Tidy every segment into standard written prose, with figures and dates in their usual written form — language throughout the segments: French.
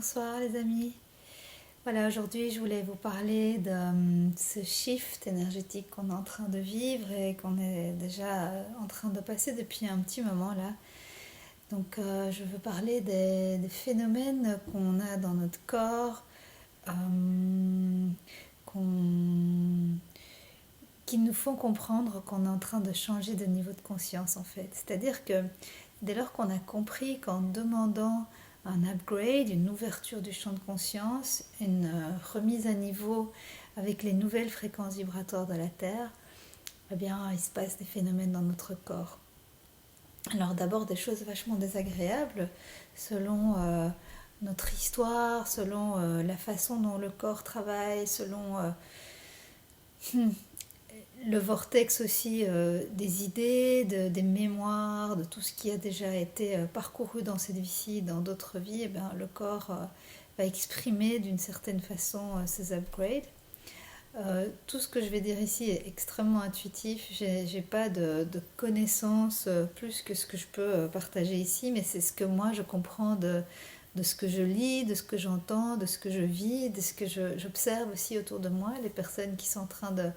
bonsoir les amis. Voilà, aujourd'hui je voulais vous parler de ce shift énergétique qu'on est en train de vivre et qu'on est déjà en train de passer depuis un petit moment là. Donc je veux parler des phénomènes qu'on a dans notre corps, euh, qu'on- qui nous font comprendre qu'on est en train de changer de niveau de conscience en fait. C'est-à-dire que dès lors qu'on a compris qu'en demandant un upgrade, une ouverture du champ de conscience, une remise à niveau avec les nouvelles fréquences vibratoires de la Terre, eh bien, il se passe des phénomènes dans notre corps. Alors d'abord des choses vachement désagréables selon notre histoire, selon la façon dont le corps travaille, selon le vortex aussi des idées, des mémoires, de tout ce qui a déjà été parcouru dans cette vie-ci, dans d'autres vies, eh bien, le corps va exprimer d'une certaine façon ces upgrades. Tout ce que je vais dire ici est extrêmement intuitif. J'ai pas de connaissances plus que ce que je peux partager ici, mais c'est ce que moi je comprends de ce que je lis, de ce que j'entends, de ce que je vis, de ce que j'observe aussi autour de moi, les personnes qui sont en train de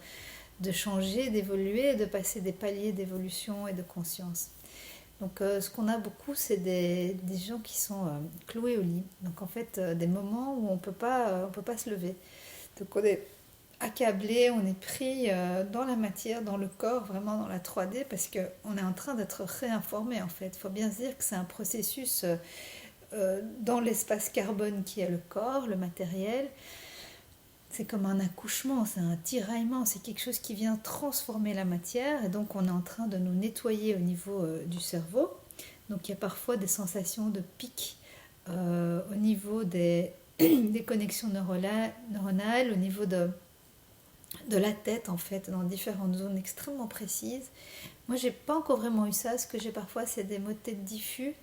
changer, d'évoluer, de passer des paliers d'évolution et de conscience. Donc ce qu'on a beaucoup, c'est des gens qui sont cloués au lit. Donc en fait, des moments où on peut pas se lever. Donc on est accablé, on est pris dans la matière, dans le corps, vraiment dans la 3D, parce qu'on est en train d'être réinformé en fait. Il faut bien se dire que c'est un processus dans l'espace carbone qui est le corps, le matériel. C'est comme un accouchement, c'est un tiraillement, c'est quelque chose qui vient transformer la matière et donc on est en train de nous nettoyer au niveau du cerveau. Donc il y a parfois des sensations de pic au niveau des connexions neuronales, au niveau de la tête en fait, dans différentes zones extrêmement précises. Moi j'ai pas encore vraiment eu ça, ce que j'ai parfois c'est des maux de tête diffus,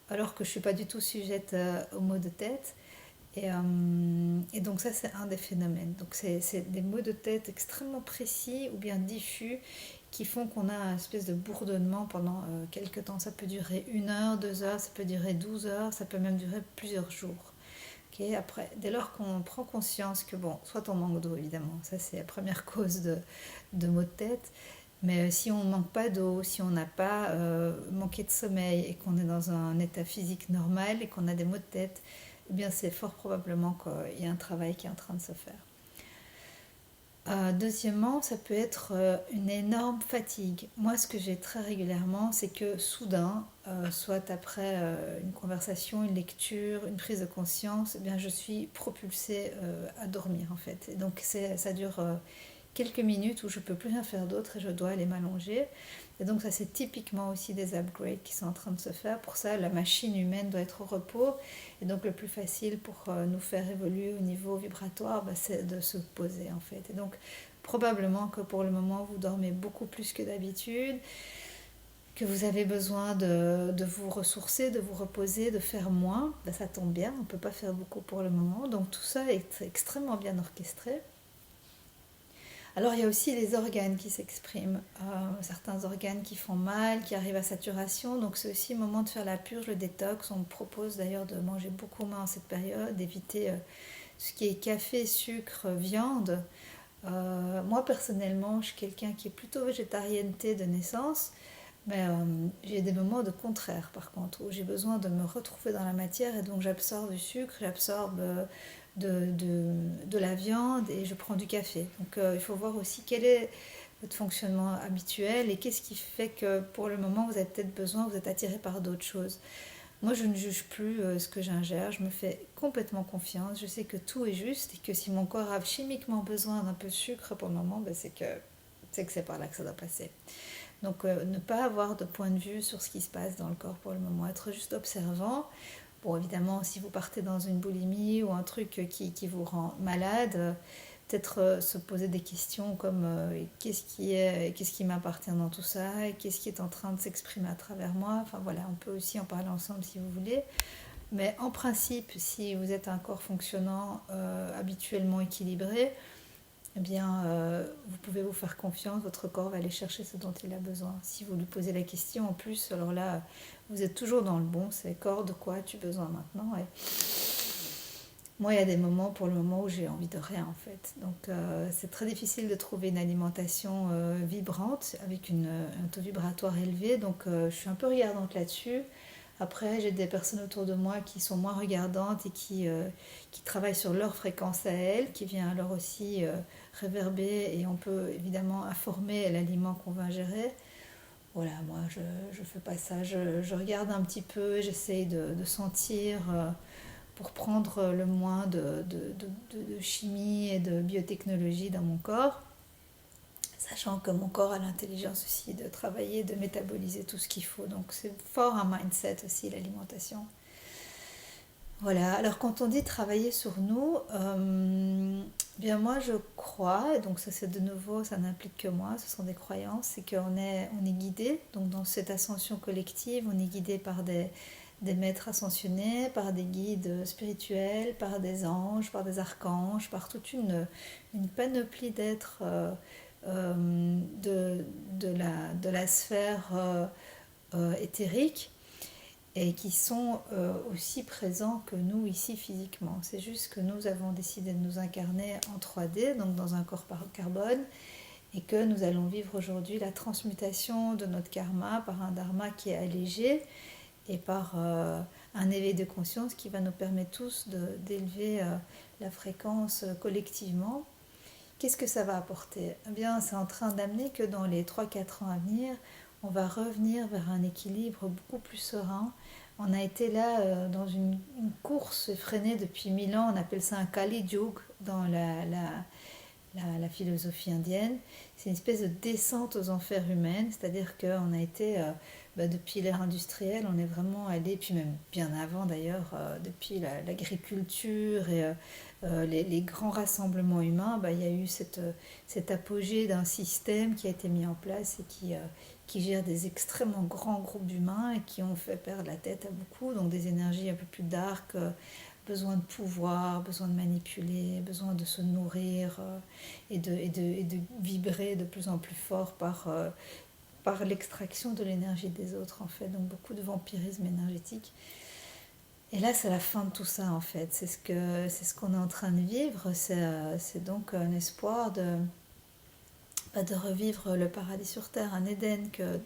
alors que je suis pas du tout sujette aux maux de tête. Et donc ça, c'est un des phénomènes. Donc c'est des maux de tête extrêmement précis ou bien diffus qui font qu'on a une espèce de bourdonnement pendant quelques temps. Ça peut durer 1 heure, 2 heures, ça peut durer 12 heures, ça peut même durer plusieurs jours. Okay. Après, dès lors qu'on prend conscience que, bon, soit on manque d'eau évidemment, ça c'est la première cause de maux de tête, mais si on ne manque pas d'eau, si on n'a pas manqué de sommeil et qu'on est dans un état physique normal et qu'on a des maux de tête, eh bien c'est fort probablement qu'il y a un travail qui est en train de se faire. Deuxièmement, ça peut être une énorme fatigue. Moi, ce que j'ai très régulièrement, c'est que soudain, soit après une conversation, une lecture, une prise de conscience, eh bien, je suis propulsée à dormir en fait. Et donc ça dure quelques minutes où je ne peux plus rien faire d'autre et je dois aller m'allonger. Et donc ça c'est typiquement aussi des upgrades qui sont en train de se faire. Pour ça la machine humaine doit être au repos. Et donc le plus facile pour nous faire évoluer au niveau vibratoire, c'est de se poser en fait. Et donc probablement que pour le moment vous dormez beaucoup plus que d'habitude, que vous avez besoin de vous ressourcer, de vous reposer, de faire moins. Ça tombe bien, on ne peut pas faire beaucoup pour le moment. Donc tout ça est extrêmement bien orchestré. Alors il y a aussi les organes qui s'expriment, certains organes qui font mal, qui arrivent à saturation, donc c'est aussi le moment de faire la purge, le détox. On me propose d'ailleurs de manger beaucoup moins en cette période, d'éviter ce qui est café, sucre, viande. Moi personnellement, je suis quelqu'un qui est plutôt végétarienneté de naissance, mais j'ai des moments de contraire par contre, où j'ai besoin de me retrouver dans la matière et donc j'absorbe du sucre, j'absorbe de la viande et je prends du café. Donc il faut voir aussi quel est votre fonctionnement habituel et qu'est-ce qui fait que pour le moment vous avez peut-être besoin, vous êtes attiré par d'autres choses. Moi je ne juge plus ce que j'ingère, je me fais complètement confiance, je sais que tout est juste et que si mon corps a chimiquement besoin d'un peu de sucre pour le moment, c'est que c'est par là que ça doit passer. Donc ne pas avoir de point de vue sur ce qui se passe dans le corps pour le moment, être juste observant. Bon, évidemment, si vous partez dans une boulimie ou un truc qui vous rend malade, peut-être se poser des questions comme qu'est-ce qui m'appartient dans tout ça, et qu'est-ce qui est en train de s'exprimer à travers moi. Enfin voilà, on peut aussi en parler ensemble si vous voulez. Mais en principe, si vous êtes un corps fonctionnant, habituellement équilibré, eh bien, vous pouvez vous faire confiance, votre corps va aller chercher ce dont il a besoin. Si vous lui posez la question, en plus, alors là, vous êtes toujours dans le bon, c'est corps, de quoi as-tu besoin maintenant Moi, il y a des moments pour le moment où j'ai envie de rien en fait. Donc c'est très difficile de trouver une alimentation vibrante avec un taux vibratoire élevé. Donc je suis un peu regardante là-dessus. Après, j'ai des personnes autour de moi qui sont moins regardantes et qui travaillent sur leur fréquence à elles, qui vient alors aussi réverber et on peut évidemment informer l'aliment qu'on va ingérer. Voilà, moi je fais pas ça. Je regarde un petit peu, j'essaye de sentir pour prendre le moins de chimie et de biotechnologie dans mon corps, sachant que mon corps a l'intelligence aussi de travailler, de métaboliser tout ce qu'il faut. Donc c'est fort un mindset aussi, l'alimentation. Voilà, alors quand on dit travailler sur nous, bien moi je crois, et donc ça c'est de nouveau, ça n'implique que moi, ce sont des croyances, c'est on est guidé, donc dans cette ascension collective, on est guidé par des maîtres ascensionnés, par des guides spirituels, par des anges, par des archanges, par toute une panoplie d'êtres de la sphère éthérique et qui sont aussi présents que nous ici physiquement. C'est juste que nous avons décidé de nous incarner en 3D, donc dans un corps par carbone, et que nous allons vivre aujourd'hui la transmutation de notre karma par un dharma qui est allégé et par un éveil de conscience qui va nous permettre tous d'élever la fréquence collectivement. Qu'est-ce que ça va apporter? Eh bien, c'est en train d'amener que dans les 3-4 ans à venir, on va revenir vers un équilibre beaucoup plus serein. On a été là dans une course effrénée depuis 1000 ans, on appelle ça un Kali Yuga dans la philosophie indienne. C'est une espèce de descente aux enfers humaines, c'est-à-dire qu'on a été, depuis l'ère industrielle, on est vraiment allé, puis même bien avant d'ailleurs, depuis l'agriculture et les grands rassemblements humains, il y a eu cet apogée d'un système qui a été mis en place et qui gère des extrêmement grands groupes d'humains et qui ont fait perdre la tête à beaucoup, donc des énergies un peu plus dark, besoin de pouvoir, besoin de manipuler, besoin de se nourrir et de vibrer de plus en plus fort par l'extraction de l'énergie des autres en fait, donc beaucoup de vampirisme énergétique. Et là, c'est la fin de tout ça en fait. C'est ce qu'on est en train de vivre. C'est donc un espoir de revivre le paradis sur Terre, un Éden que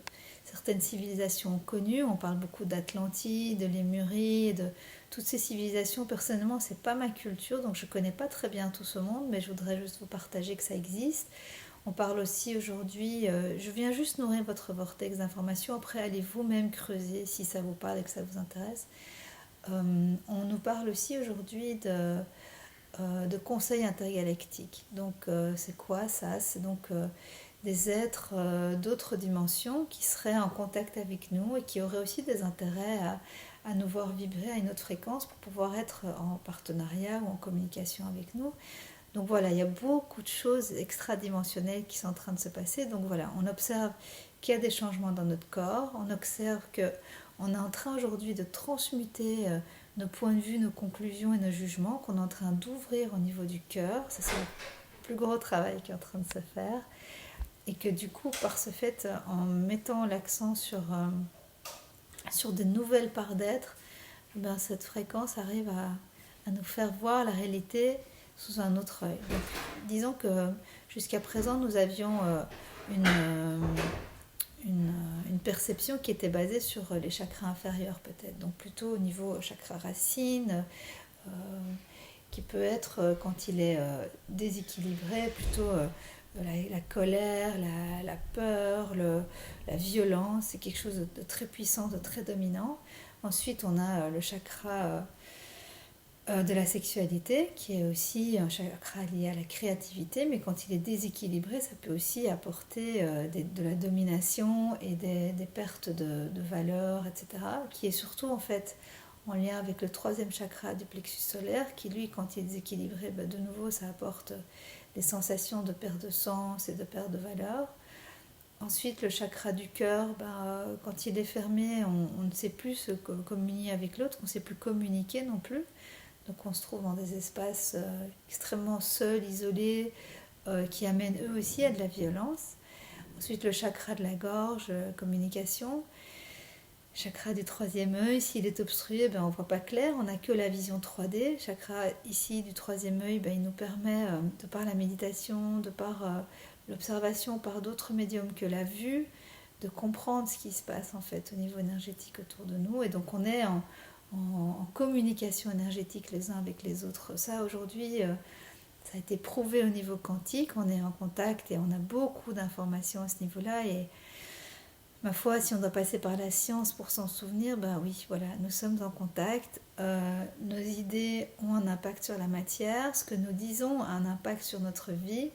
certaines civilisations ont connu. On parle beaucoup d'Atlantide, de Lémurie, de toutes ces civilisations. Personnellement, c'est pas ma culture, donc je connais pas très bien tout ce monde, mais je voudrais juste vous partager que ça existe. On parle aussi aujourd'hui, je viens juste nourrir votre vortex d'informations, après allez vous-même creuser si ça vous parle et que ça vous intéresse. On nous parle aussi aujourd'hui de conseils intergalactiques. Donc c'est quoi ça? C'est donc des êtres d'autres dimensions qui seraient en contact avec nous et qui auraient aussi des intérêts à nous voir vibrer à une autre fréquence pour pouvoir être en partenariat ou en communication avec nous. Donc voilà, il y a beaucoup de choses extradimensionnelles qui sont en train de se passer. Donc voilà, on observe qu'il y a des changements dans notre corps, on observe que on est en train aujourd'hui de transmuter nos points de vue, nos conclusions et nos jugements, qu'on est en train d'ouvrir au niveau du cœur. Ça, c'est le plus gros travail qui est en train de se faire. Et que du coup, par ce fait, en mettant l'accent sur de nouvelles parts d'être, cette fréquence arrive à nous faire voir la réalité sous un autre œil. Donc, disons que jusqu'à présent, nous avions une, une perception qui était basée sur les chakras inférieurs peut-être, donc plutôt au niveau chakra racine, euh, qui peut être, quand il est déséquilibré, plutôt la colère, la peur, la violence, c'est quelque chose de très puissant, de très dominant. Ensuite, on a le chakra de la sexualité, qui est aussi un chakra lié à la créativité, mais quand il est déséquilibré, ça peut aussi apporter de la domination et des pertes de valeur, etc., qui est surtout en fait en lien avec le troisième chakra du plexus solaire, qui lui, quand il est déséquilibré, de nouveau, ça apporte des sensations de perte de sens et de perte de valeur. Ensuite, le chakra du cœur, quand il est fermé, on ne sait plus se communier avec l'autre, on ne sait plus communiquer non plus. Donc on se trouve dans des espaces extrêmement seuls, isolés, qui amènent eux aussi à de la violence. Ensuite, le chakra de la gorge, communication. Chakra du troisième œil, s'il est obstrué, ben, on ne voit pas clair, on n'a que la vision 3D. Chakra ici du troisième œil, ben, il nous permet, de par la méditation, de par l'observation par d'autres médiums que la vue, de comprendre ce qui se passe en fait au niveau énergétique autour de nous. Et donc on est en communication énergétique les uns avec les autres. Ça aujourd'hui, ça a été prouvé au niveau quantique, on est en contact et on a beaucoup d'informations à ce niveau-là. Et ma foi, si on doit passer par la science pour s'en souvenir, ben oui, voilà, nous sommes en contact. Nos idées ont un impact sur la matière, ce que nous disons a un impact sur notre vie.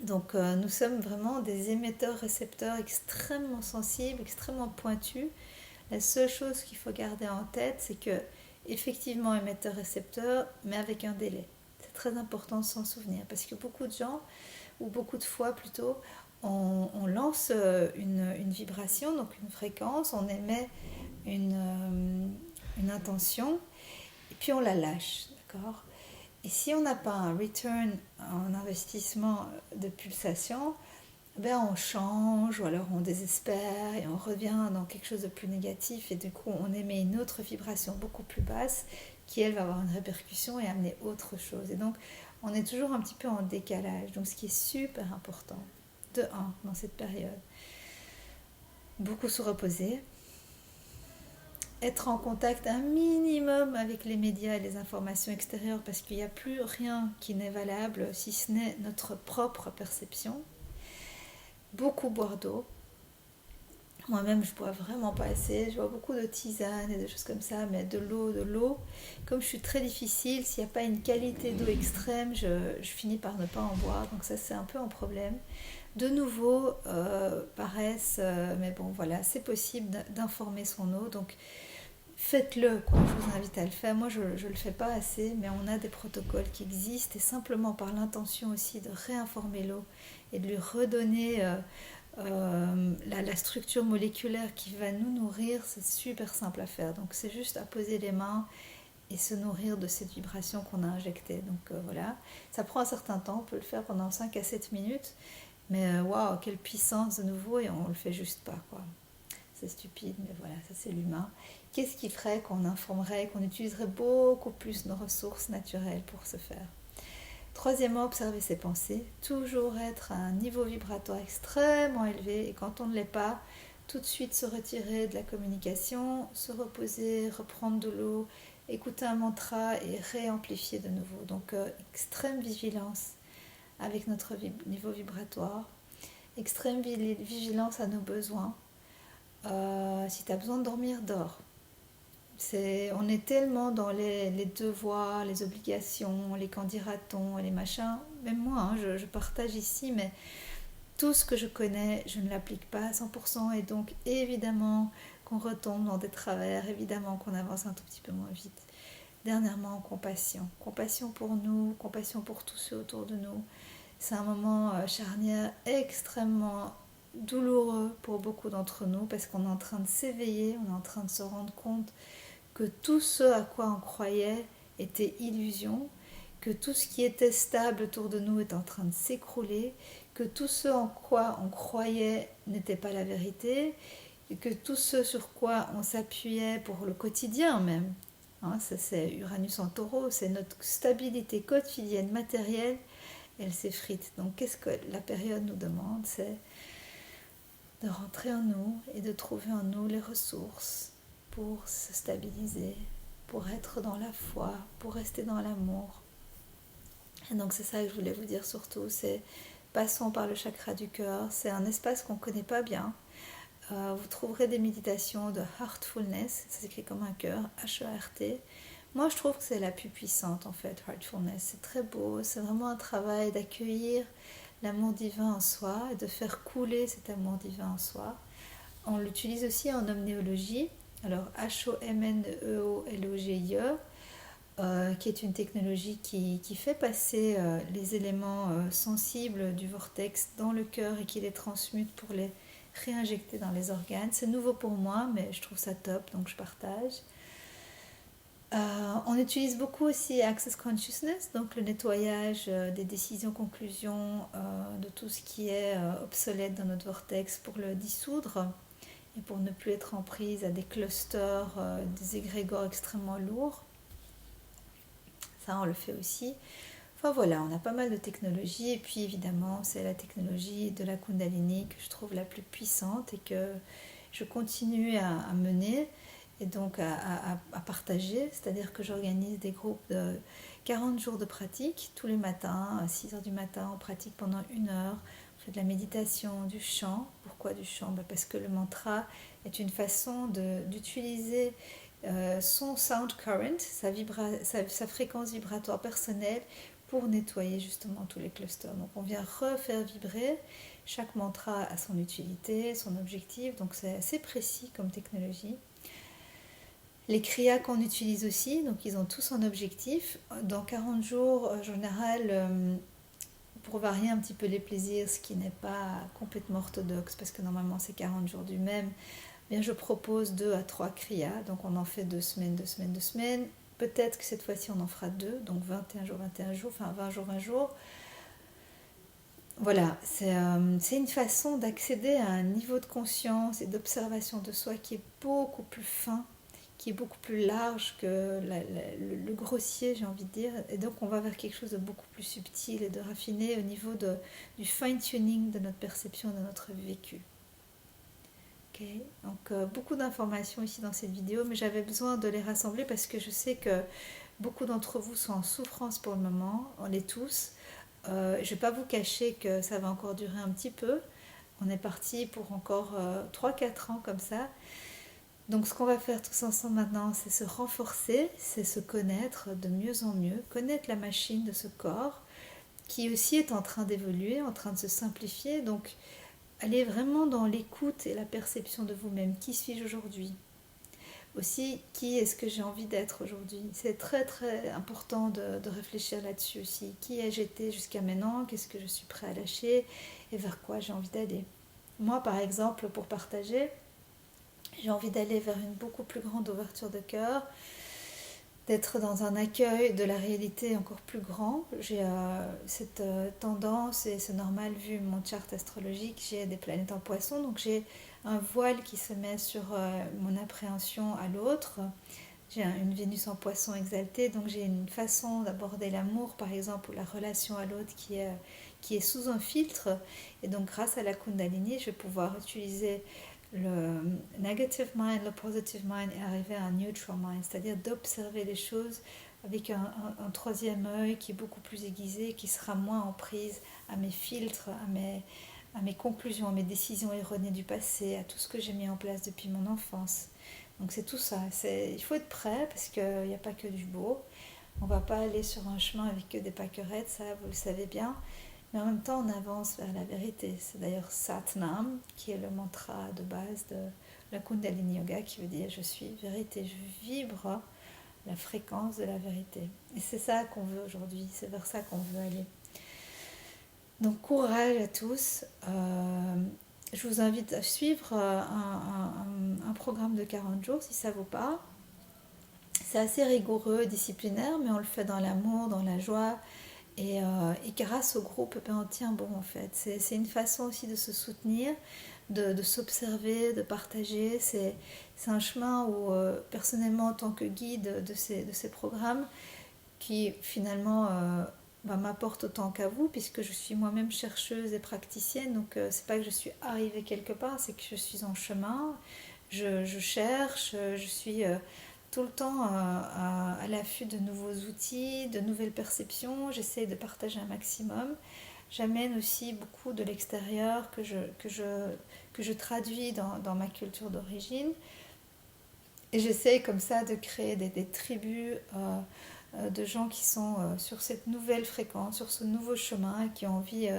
Donc nous sommes vraiment des émetteurs-récepteurs extrêmement sensibles, extrêmement pointus. La seule chose qu'il faut garder en tête, c'est que effectivement émetteur-récepteur, mais avec un délai. C'est très important de s'en souvenir parce que beaucoup de gens, ou beaucoup de fois plutôt, on lance une vibration, donc une fréquence, on émet une intention, et puis on la lâche, d'accord? Et si on n'a pas un return en investissement de pulsation, ben on change ou alors on désespère et on revient dans quelque chose de plus négatif et du coup on émet une autre vibration beaucoup plus basse qui elle va avoir une répercussion et amener autre chose. Et donc on est toujours un petit peu en décalage. Donc ce qui est super important, de un, dans cette période, beaucoup se reposer, être en contact un minimum avec les médias et les informations extérieures parce qu'il n'y a plus rien qui n'est valable si ce n'est notre propre perception. Beaucoup boire d'eau. Moi-même, je bois vraiment pas assez. Je bois beaucoup de tisane et de choses comme ça, mais de l'eau. Comme je suis très difficile, s'il n'y a pas une qualité d'eau extrême, je finis par ne pas en boire. Donc ça, c'est un peu un problème. De nouveau, paresse, mais bon, voilà, c'est possible d'informer son eau. Donc faites-le, quoi. Je vous invite à le faire. Moi, je ne le fais pas assez, mais on a des protocoles qui existent et simplement par l'intention aussi de réinformer l'eau et de lui redonner la structure moléculaire qui va nous nourrir, c'est super simple à faire. Donc c'est juste à poser les mains et se nourrir de cette vibration qu'on a injectée. Donc voilà, ça prend un certain temps, on peut le faire pendant 5 à 7 minutes, mais waouh, quelle puissance de nouveau, et on le fait juste pas, quoi. C'est stupide, mais voilà, ça c'est l'humain. Qu'est-ce qui ferait qu'on informerait, qu'on utiliserait beaucoup plus nos ressources naturelles pour ce faire? Troisièmement, observer ses pensées, toujours être à un niveau vibratoire extrêmement élevé et quand on ne l'est pas, tout de suite se retirer de la communication, se reposer, reprendre de l'eau, écouter un mantra et réamplifier de nouveau. Donc extrême vigilance avec notre niveau vibratoire, extrême vigilance à nos besoins. Si tu as besoin de dormir, dors. On est tellement dans les devoirs, les obligations, les qu'en dira-t-on, les machins. Même moi, hein, je partage ici, mais tout ce que je connais, je ne l'applique pas à 100%. Et donc, évidemment qu'on retombe dans des travers, évidemment qu'on avance un tout petit peu moins vite. Dernièrement, compassion. Compassion pour nous, compassion pour tous ceux autour de nous. C'est un moment charnière extrêmement douloureux pour beaucoup d'entre nous parce qu'on est en train de s'éveiller, on est en train de se rendre compte que tout ce à quoi on croyait était illusion, que tout ce qui était stable autour de nous est en train de s'écrouler, que tout ce en quoi on croyait n'était pas la vérité, et que tout ce sur quoi on s'appuyait pour le quotidien même, hein, ça c'est Uranus en taureau, c'est notre stabilité quotidienne matérielle, elle s'effrite. Donc qu'est-ce que la période nous demande? C'est de rentrer en nous et de trouver en nous les ressources pour se stabiliser, pour être dans la foi, pour rester dans l'amour. Et donc c'est ça que je voulais vous dire surtout, c'est passons par le chakra du cœur, c'est un espace qu'on ne connaît pas bien. Vous trouverez des méditations de heartfulness, ça s'écrit comme un cœur, H-E-R-T. Moi je trouve que c'est la plus puissante en fait, heartfulness, c'est très beau, c'est vraiment un travail d'accueillir l'amour divin en soi et de faire couler cet amour divin en soi. On l'utilise aussi en omnéologie, alors H-O-M-N-E-O-L-O-G-I-E, qui est une technologie qui fait passer les éléments sensibles du vortex dans le cœur et qui les transmute pour les réinjecter dans les organes. C'est nouveau pour moi, mais je trouve ça top, donc je partage. On utilise beaucoup aussi Access Consciousness, donc le nettoyage des décisions, conclusions, de tout ce qui est obsolète dans notre vortex pour le dissoudre et pour ne plus être en prise à des clusters, des égrégores extrêmement lourds. Ça, on le fait aussi. Enfin voilà, on a pas mal de technologies et puis évidemment, c'est la technologie de la Kundalini que je trouve la plus puissante et que je continue à mener et donc à partager. C'est-à-dire que j'organise des groupes de 40 jours de pratique tous les matins, à 6 heures du matin, on pratique pendant 1 heure. On fait de la méditation, du chant. Pourquoi du chant? Parce que le mantra est une façon d'utiliser son sound current, sa fréquence vibratoire personnelle pour nettoyer justement tous les clusters. Donc on vient refaire vibrer, chaque mantra a son utilité, son objectif, donc c'est assez précis comme technologie. Les kriyas qu'on utilise aussi, donc ils ont tous un objectif. Dans 40 jours, en général, pour varier un petit peu les plaisirs, ce qui n'est pas complètement orthodoxe, parce que normalement c'est 40 jours du même, bien je propose 2 à 3 kriyas, donc on en fait 2 semaines, 2 semaines, 2 semaines. Peut-être que cette fois-ci on en fera 2, donc 21 jours, 21 jours, enfin 20 jours, 20 jours. Voilà, c'est une façon d'accéder à un niveau de conscience et d'observation de soi qui est beaucoup plus fin, qui est beaucoup plus large que le grossier, j'ai envie de dire. Et donc on va vers quelque chose de beaucoup plus subtil et de raffiné au niveau du fine-tuning de notre perception, de notre vécu. Okay. Donc beaucoup d'informations ici dans cette vidéo, mais j'avais besoin de les rassembler parce que je sais que beaucoup d'entre vous sont en souffrance pour le moment, on l'est tous. Je ne vais pas vous cacher que ça va encore durer un petit peu. On est parti pour encore 3-4 ans comme ça. Donc ce qu'on va faire tous ensemble maintenant, c'est se renforcer, c'est se connaître de mieux en mieux, connaître la machine de ce corps qui aussi est en train d'évoluer, en train de se simplifier. Donc allez vraiment dans l'écoute et la perception de vous-même. Qui suis-je aujourd'hui? Aussi, qui est-ce que j'ai envie d'être aujourd'hui? C'est très très important de réfléchir là-dessus aussi. Qui ai-je été jusqu'à maintenant? Qu'est-ce que je suis prêt à lâcher? Et vers quoi j'ai envie d'aller? Moi, par exemple, pour partager, j'ai envie d'aller vers une beaucoup plus grande ouverture de cœur, d'être dans un accueil de la réalité encore plus grand. J'ai cette tendance, et c'est normal vu mon chart astrologique, j'ai des planètes en poisson, donc j'ai un voile qui se met sur mon appréhension à l'autre. J'ai une Vénus en poisson exaltée, donc j'ai une façon d'aborder l'amour, par exemple, ou la relation à l'autre qui est sous un filtre. Et donc grâce à la Kundalini, je vais pouvoir utiliser le negative mind, le positive mind et arriver à un neutral mind, c'est-à-dire d'observer les choses avec un troisième œil qui est beaucoup plus aiguisé, qui sera moins en prise à mes filtres, à mes conclusions, à mes décisions erronées du passé, à tout ce que j'ai mis en place depuis mon enfance. Donc c'est tout ça, il faut être prêt parce qu'il n'y a pas que du beau. On ne va pas aller sur un chemin avec que des pâquerettes, ça vous le savez bien. Mais en même temps, on avance vers la vérité. C'est d'ailleurs Satnam, qui est le mantra de base de la Kundalini Yoga, qui veut dire je suis vérité, je vibre la fréquence de la vérité. Et c'est ça qu'on veut aujourd'hui, c'est vers ça qu'on veut aller. Donc courage à tous. Je vous invite à suivre un programme de 40 jours si ça vous parle. C'est assez rigoureux, disciplinaire, mais on le fait dans l'amour, dans la joie. Et grâce au groupe, on tient bon en fait. C'est une façon aussi de se soutenir, de s'observer, de partager. C'est un chemin où, personnellement, en tant que guide de ces programmes, qui finalement m'apporte autant qu'à vous, puisque je suis moi-même chercheuse et praticienne. Donc, c'est pas que je suis arrivée quelque part, c'est que je suis en chemin. Je cherche, je suis tout le temps à l'affût de nouveaux outils, de nouvelles perceptions. J'essaie de partager un maximum. J'amène aussi beaucoup de l'extérieur que je traduis dans ma culture d'origine. Et j'essaie comme ça de créer des tribus de gens qui sont sur cette nouvelle fréquence, sur ce nouveau chemin, et qui ont envie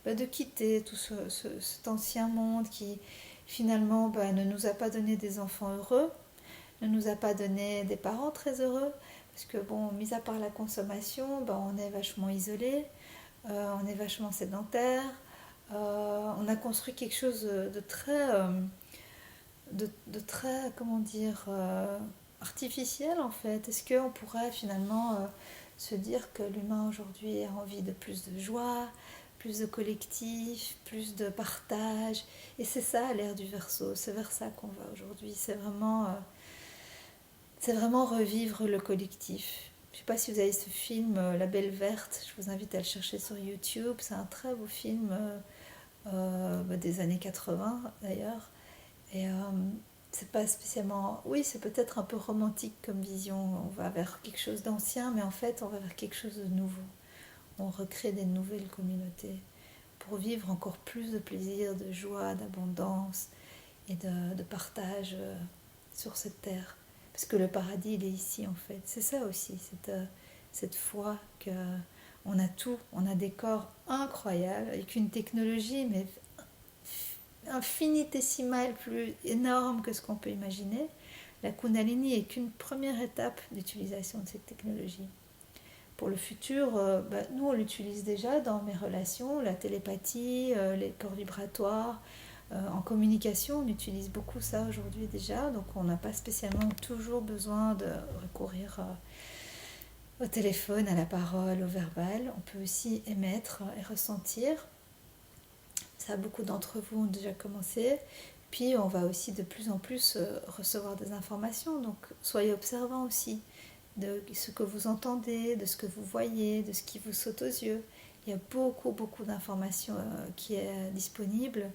de quitter tout cet ancien monde qui finalement ne nous a pas donné des enfants heureux, ne nous a pas donné des parents très heureux, parce que bon, mis à part la consommation, on est vachement isolé, on est vachement sédentaire, on a construit quelque chose de très, comment dire, artificiel en fait. Est-ce qu'on pourrait finalement se dire que l'humain aujourd'hui a envie de plus de joie, plus de collectif, plus de partage. Et c'est ça l'ère du Verseau, c'est vers ça qu'on va aujourd'hui. C'est vraiment revivre le collectif. Je ne sais pas si vous avez ce film La Belle Verte, je vous invite à le chercher sur YouTube. C'est un très beau film des années 80 d'ailleurs. Et c'est pas spécialement. Oui, c'est peut-être un peu romantique comme vision. On va vers quelque chose d'ancien, mais en fait, on va vers quelque chose de nouveau. On recrée des nouvelles communautés pour vivre encore plus de plaisir, de joie, d'abondance et de partage sur cette terre. Parce que le paradis, il est ici en fait. C'est ça aussi, cette foi que on a tout, on a des corps incroyables avec une technologie mais infinitésimale, plus énorme que ce qu'on peut imaginer. La Kundalini est qu'une première étape d'utilisation de cette technologie. Pour le futur, nous on l'utilise déjà dans mes relations, la télépathie, les corps vibratoires. En communication, on utilise beaucoup ça aujourd'hui déjà, donc on n'a pas spécialement toujours besoin de recourir au téléphone, à la parole, au verbal. On peut aussi émettre et ressentir. Ça, beaucoup d'entre vous ont déjà commencé. Puis on va aussi de plus en plus recevoir des informations, donc soyez observants aussi de ce que vous entendez, de ce que vous voyez, de ce qui vous saute aux yeux. Il y a beaucoup d'informations qui est disponible.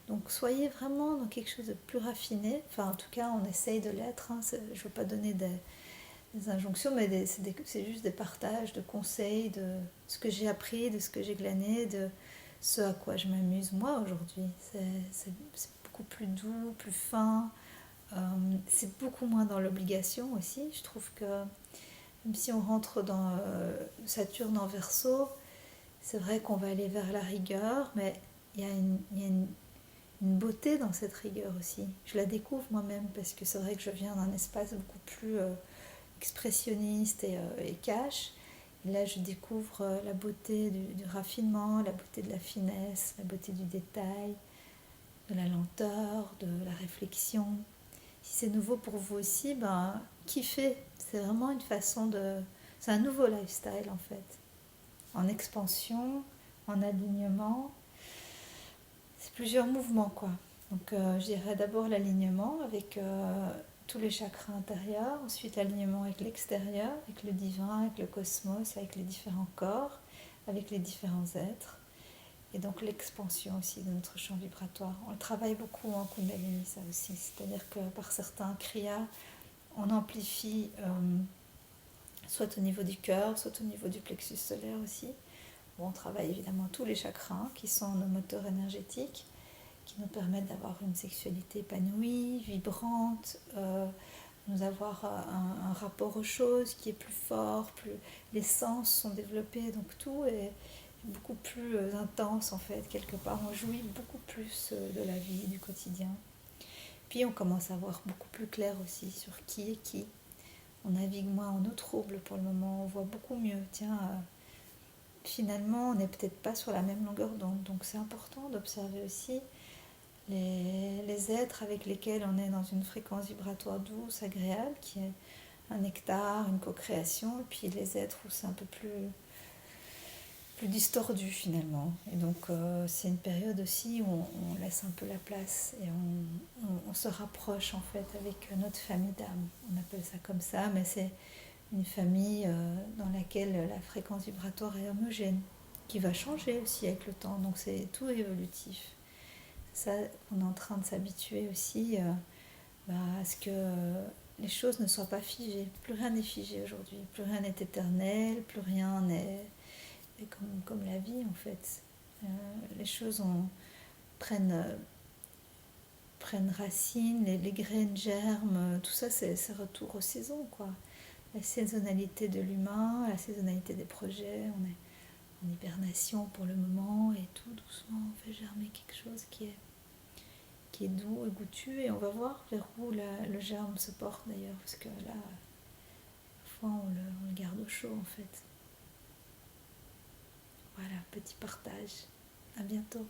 Donc soyez vraiment dans quelque chose de plus raffiné. Enfin, en tout cas, on essaye de l'être. Hein. Je ne veux pas donner des injonctions, mais c'est juste des partages, de conseils, de ce que j'ai appris, de ce que j'ai glané, de ce à quoi je m'amuse moi aujourd'hui. C'est beaucoup plus doux, plus fin. C'est beaucoup moins dans l'obligation aussi. Je trouve que même si on rentre dans Saturne en Verseau, c'est vrai qu'on va aller vers la rigueur, mais il y a une beauté dans cette rigueur aussi. Je la découvre moi-même parce que c'est vrai que je viens d'un espace beaucoup plus expressionniste et cash. Et là, je découvre la beauté du raffinement, la beauté de la finesse, la beauté du détail, de la lenteur, de la réflexion. Si c'est nouveau pour vous aussi, kiffez. C'est vraiment une façon de... C'est un nouveau lifestyle en fait. En expansion, en alignement. C'est plusieurs mouvements quoi. Donc je dirais d'abord l'alignement avec tous les chakras intérieurs, ensuite l'alignement avec l'extérieur, avec le divin, avec le cosmos, avec les différents corps, avec les différents êtres. Et donc l'expansion aussi de notre champ vibratoire. On le travaille beaucoup en Kundalini, ça aussi. C'est-à-dire que par certains kriyas, on amplifie soit au niveau du cœur, soit au niveau du plexus solaire aussi. Bon, on travaille évidemment tous les chakras qui sont nos moteurs énergétiques, qui nous permettent d'avoir une sexualité épanouie, vibrante, nous avoir un rapport aux choses qui est plus fort, plus les sens sont développés, donc tout est beaucoup plus intense en fait, quelque part. On jouit beaucoup plus de la vie, du quotidien. Puis on commence à voir beaucoup plus clair aussi sur qui est qui. On navigue moins en eau trouble pour le moment, on voit beaucoup mieux. Tiens, finalement, on n'est peut-être pas sur la même longueur d'onde, donc c'est important d'observer aussi les êtres avec lesquels on est dans une fréquence vibratoire douce, agréable, qui est un nectar, une co-création, et puis les êtres où c'est un peu plus distordu finalement. Et donc c'est une période aussi où on laisse un peu la place et on se rapproche en fait avec notre famille d'âme. On appelle ça comme ça, mais c'est une famille dans laquelle la fréquence vibratoire est homogène, qui va changer aussi avec le temps, donc c'est tout évolutif. Ça, on est en train de s'habituer aussi à ce que les choses ne soient pas figées. Plus rien n'est figé aujourd'hui, plus rien n'est éternel, plus rien n'est comme la vie en fait. Les choses prennent racine, les graines germent, tout ça c'est retour aux saisons quoi. La saisonnalité de l'humain, la saisonnalité des projets, on est en hibernation pour le moment et tout doucement on fait germer quelque chose qui est doux et goûtu et on va voir vers où le germe se porte d'ailleurs parce que là, parfois on le garde au chaud en fait. Voilà, petit partage. À bientôt.